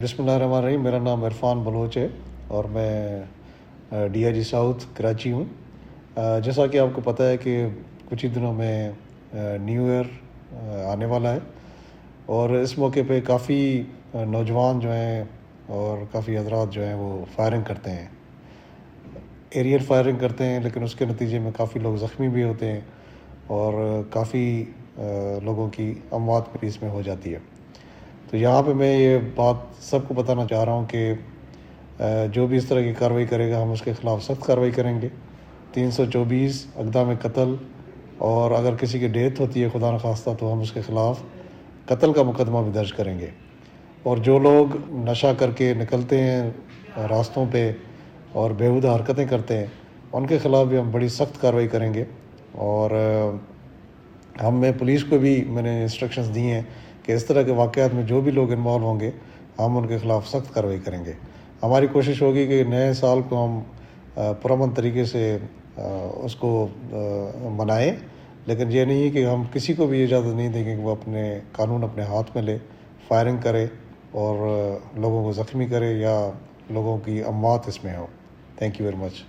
بسم اللہ الرحمن الرحیم. میرا نام عرفان بلوچ ہے اور میں D I G south Karachi ہوں. جیسا کہ آپ کو پتہ ہے کہ کچھ ہی دنوں میں نیو ایئر آنے والا ہے اور اس موقع پہ کافی نوجوان جو ہیں اور کافی حضرات جو ہیں وہ فائرنگ کرتے ہیں، ایریل فائرنگ کرتے ہیں، لیکن اس کے نتیجے میں کافی لوگ زخمی بھی ہوتے ہیں اور کافی لوگوں کی اموات بھی اس میں ہو جاتی ہے. تو یہاں پہ میں یہ بات سب کو بتانا چاہ رہا ہوں کہ جو بھی اس طرح کی کارروائی کرے گا ہم اس کے خلاف سخت کارروائی کریں گے. 324 اقدام قتل، اور اگر کسی کی ڈیتھ ہوتی ہے خدا نخواستہ تو ہم اس کے خلاف قتل کا مقدمہ بھی درج کریں گے. اور جو لوگ نشہ کر کے نکلتے ہیں راستوں پہ اور بیہودہ حرکتیں کرتے ہیں ان کے خلاف بھی ہم بڑی سخت کارروائی کریں گے. اور میں پولیس کو بھی میں نے انسٹرکشنز دی ہیں کہ اس طرح کے واقعات میں جو بھی لوگ انوالو ہوں گے ہم ان کے خلاف سخت کارروائی کریں گے. ہماری کوشش ہوگی کہ نئے سال کو ہم پرامن طریقے سے اس کو منائیں، لیکن یہ نہیں کہ ہم کسی کو بھی اجازت نہیں دیں گے کہ وہ قانون اپنے ہاتھ میں لے، فائرنگ کرے اور لوگوں کو زخمی کرے یا لوگوں کی اموات اس میں ہو. Thank you very much.